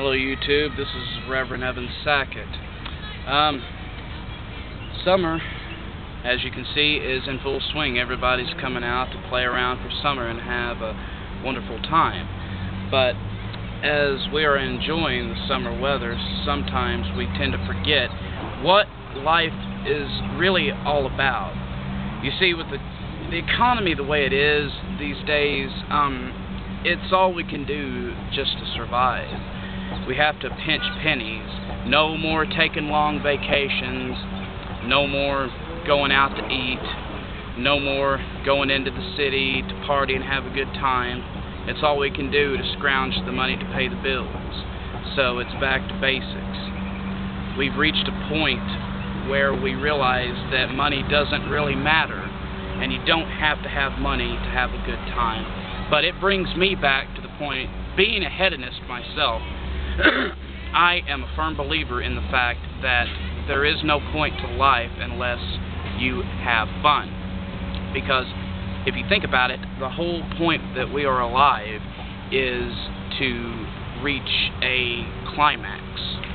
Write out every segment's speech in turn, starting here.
Hello YouTube, this is Reverend Evan Sackett. Summer, as you can see, is in full swing. Everybody's coming out to play around for summer and have a wonderful time. But as we are enjoying the summer weather, sometimes we tend to forget what life is really all about. You see, with the economy the way it is these days, it's all we can do just to survive. We have to pinch pennies. No more taking long vacations. No more going out to eat. No more going into the city to party and have a good time. It's all we can do to scrounge the money to pay the bills. So it's back to basics. We've reached a point where we realize that money doesn't really matter, and you don't have to have money to have a good time. But it brings me back to the point, being a hedonist myself, I am a firm believer in the fact that there is no point to life unless you have fun. Because if you think about it, the whole point that we are alive is to reach a climax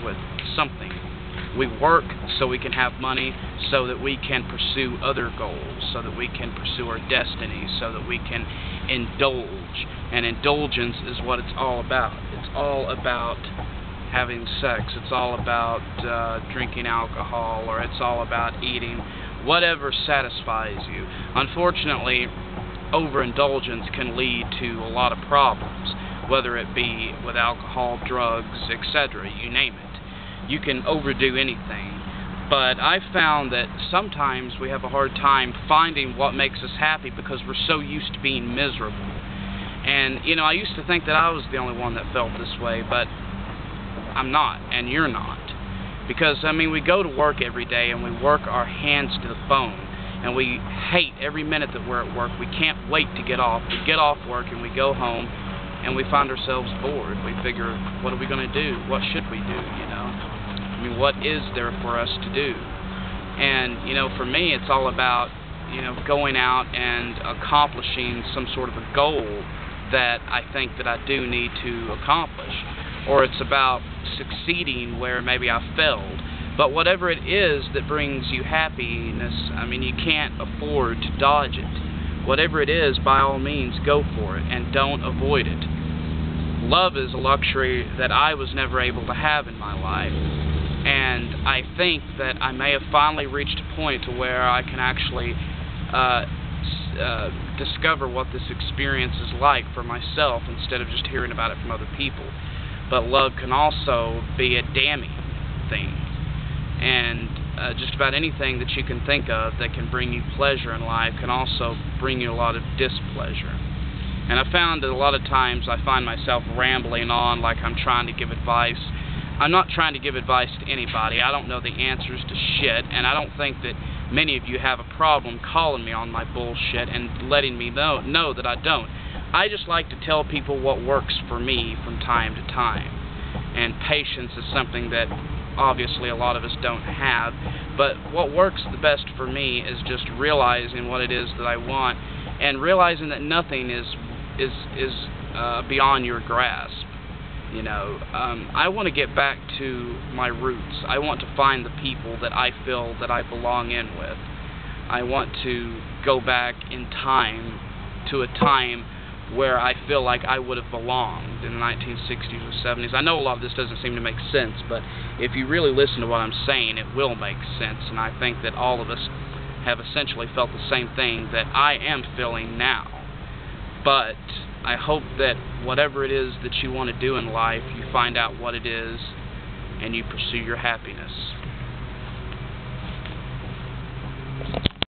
with something. We work so we can have money, so that we can pursue other goals, so that we can pursue our destiny, so that we can indulge. And indulgence is what it's all about. It's all about having sex. It's all about drinking alcohol, or it's all about eating whatever satisfies you. Unfortunately, overindulgence can lead to a lot of problems, whether it be with alcohol, drugs, etc., you name it. You can overdo anything, but I've found that sometimes we have a hard time finding what makes us happy because we're so used to being miserable. And, you know, I used to think that I was the only one that felt this way, but I'm not, and you're not. Because, I mean, we go to work every day and we work our hands to the bone, and we hate every minute that we're at work. We can't wait to get off. We get off work and we go home and we find ourselves bored. We figure, what are we going to do? What should we do, you know? I mean, what is there for us to do? And, you know, for me, it's all about, you know, going out and accomplishing some sort of a goal that I think that I do need to accomplish. Or it's about succeeding where maybe I failed. But whatever it is that brings you happiness, I mean, you can't afford to dodge it. Whatever it is, by all means, go for it and don't avoid it. Love is a luxury that I was never able to have in my life. And I think that I may have finally reached a point to where I can actually discover what this experience is like for myself instead of just hearing about it from other people. But love can also be a damning thing. And just about anything that you can think of that can bring you pleasure in life can also bring you a lot of displeasure. And I found that a lot of times I find myself rambling on like I'm trying to give advice. I'm not trying to give advice to anybody. I don't know the answers to shit, and I don't think that many of you have a problem calling me on my bullshit and letting me know that I don't. I just like to tell people what works for me from time to time. And patience is something that obviously a lot of us don't have. But what works the best for me is just realizing what it is that I want, and realizing that nothing is beyond your grasp. You know, I want to get back to my roots. I want to find the people that I feel that I belong in with. I want to go back in time to a time where I feel like I would have belonged in the 1960s or 70s. I know a lot of this doesn't seem to make sense, but if you really listen to what I'm saying, it will make sense. And I think that all of us have essentially felt the same thing that I am feeling now. But I hope that whatever it is that you want to do in life, you find out what it is and you pursue your happiness.